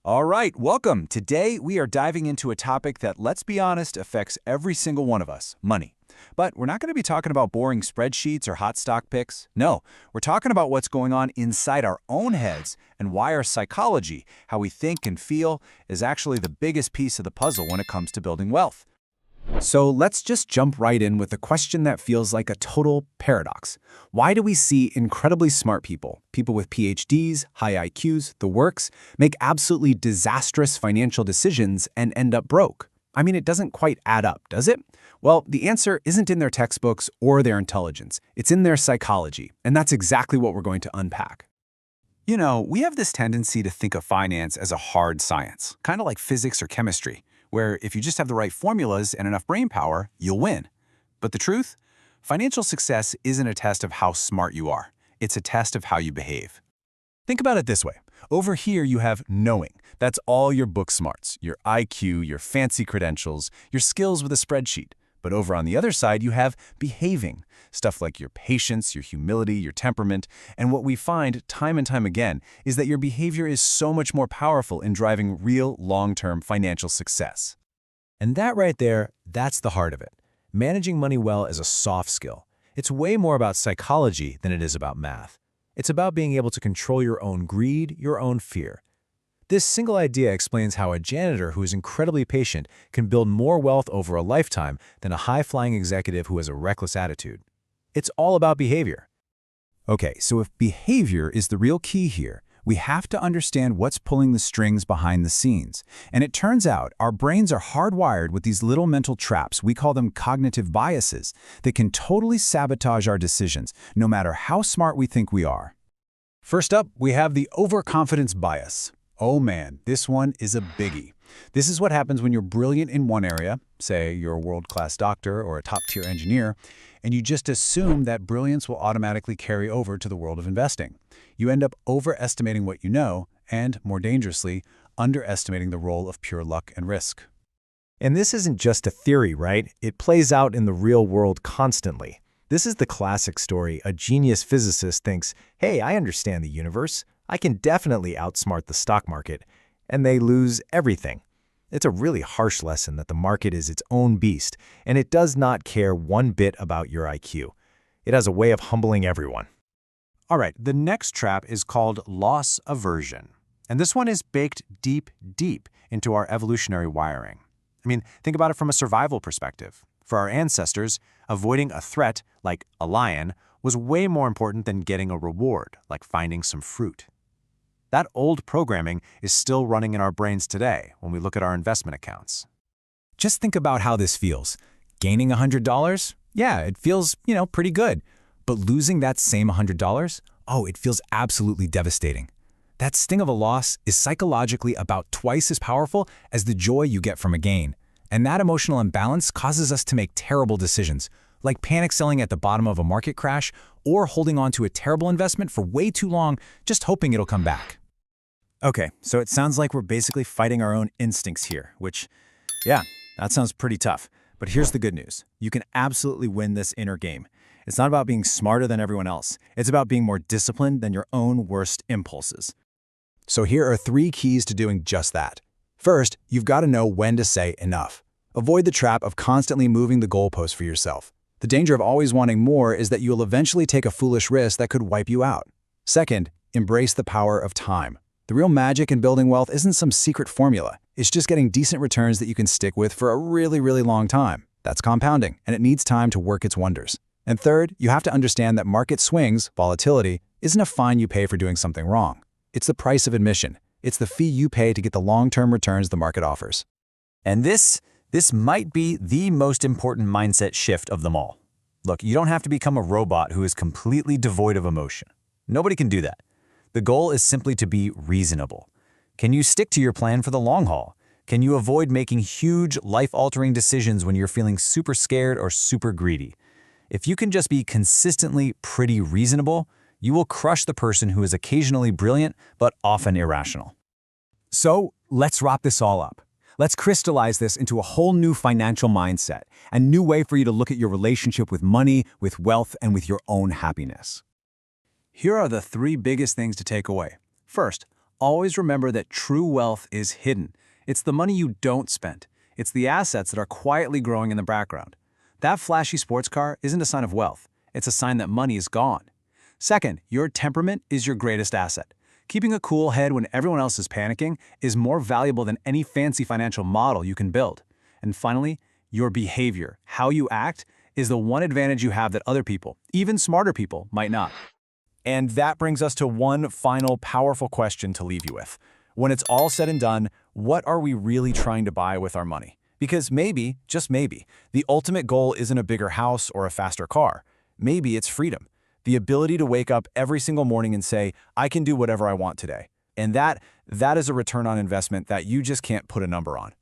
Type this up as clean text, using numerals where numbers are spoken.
All right, welcome. Today we are diving into a topic that, let's be honest, affects every single one of us, money. But we're not going to be talking about boring spreadsheets or hot stock picks. No, we're talking about what's going on inside our own heads and why our psychology, how we think and feel, is actually the biggest piece of the puzzle when it comes to building wealth. So let's just jump right in with a question that feels like a total paradox. Why do we see incredibly smart people, people with PhDs, high IQs, the works, make absolutely disastrous financial decisions and end up broke? I mean, it doesn't quite add up, does it? Well, the answer isn't in their textbooks or their intelligence. It's in their psychology, and that's exactly what we're going to unpack. You know, we have this tendency to think of finance as a hard science, kind of like physics or chemistry, where if you just have the right formulas and enough brain power, you'll win. But the truth? Financial success isn't a test of how smart you are. It's a test of how you behave. Think about it this way. Over here, you have knowing. That's all your book smarts, your IQ, your fancy credentials, your skills with a spreadsheet. But over on the other side, you have behaving. Stuff like your patience, your humility, your temperament. And what we find time and time again is that your behavior is so much more powerful in driving real long-term financial success. And that right there, that's the heart of it. Managing money well is a soft skill. It's way more about psychology than it is about math. It's about being able to control your own greed, your own fear. This single idea explains how a janitor who is incredibly patient can build more wealth over a lifetime than a high-flying executive who has a reckless attitude. It's all about behavior. Okay, so if behavior is the real key here, we have to understand what's pulling the strings behind the scenes. And it turns out our brains are hardwired with these little mental traps, we call them cognitive biases, that can totally sabotage our decisions, no matter how smart we think we are. First up, we have the overconfidence bias. Oh man, this one is a biggie. This is what happens when you're brilliant in one area, say you're a world-class doctor or a top-tier engineer, and you just assume that brilliance will automatically carry over to the world of investing. You end up overestimating what you know and, more dangerously, underestimating the role of pure luck and risk. And this isn't just a theory, right? It plays out in the real world constantly. This is the classic story. A genius physicist thinks, hey, I understand the universe. I can definitely outsmart the stock market. And they lose everything. It's a really harsh lesson that the market is its own beast, and it does not care one bit about your IQ. It has a way of humbling everyone. All right, the next trap is called loss aversion. And this one is baked deep, deep into our evolutionary wiring. I mean, think about it from a survival perspective. For our ancestors, avoiding a threat, like a lion, was way more important than getting a reward, like finding some fruit. That old programming is still running in our brains today when we look at our investment accounts. Just think about how this feels. Gaining $100? Yeah, it feels, pretty good. But losing that same $100? Oh, it feels absolutely devastating. That sting of a loss is psychologically about twice as powerful as the joy you get from a gain. And that emotional imbalance causes us to make terrible decisions, like panic selling at the bottom of a market crash or holding on to a terrible investment for way too long, just hoping it'll come back. Okay, so it sounds like we're basically fighting our own instincts here, which, yeah, that sounds pretty tough. But here's the good news. You can absolutely win this inner game. It's not about being smarter than everyone else. It's about being more disciplined than your own worst impulses. So here are 3 keys to doing just that. First, you've got to know when to say enough. Avoid the trap of constantly moving the goalpost for yourself. The danger of always wanting more is that you'll eventually take a foolish risk that could wipe you out. Second, embrace the power of time. The real magic in building wealth isn't some secret formula. It's just getting decent returns that you can stick with for a really, really long time. That's compounding, and it needs time to work its wonders. And third, you have to understand that market swings, volatility, isn't a fine you pay for doing something wrong. It's the price of admission. It's the fee you pay to get the long-term returns the market offers. And this might be the most important mindset shift of them all. Look, you don't have to become a robot who is completely devoid of emotion. Nobody can do that. The goal is simply to be reasonable. Can you stick to your plan for the long haul? Can you avoid making huge, life-altering decisions when you're feeling super scared or super greedy? If you can just be consistently pretty reasonable, you will crush the person who is occasionally brilliant but often irrational. So, let's wrap this all up. Let's crystallize this into a whole new financial mindset, a new way for you to look at your relationship with money, with wealth, and with your own happiness. Here are the 3 biggest things to take away. First, always remember that true wealth is hidden. It's the money you don't spend. It's the assets that are quietly growing in the background. That flashy sports car isn't a sign of wealth. It's a sign that money is gone. Second, your temperament is your greatest asset. Keeping a cool head when everyone else is panicking is more valuable than any fancy financial model you can build. And finally, your behavior, how you act, is the one advantage you have that other people, even smarter people, might not. And that brings us to one final powerful question to leave you with. When it's all said and done, what are we really trying to buy with our money? Because maybe, just maybe, the ultimate goal isn't a bigger house or a faster car. Maybe it's freedom. The ability to wake up every single morning and say, I can do whatever I want today. And that is a return on investment that you just can't put a number on.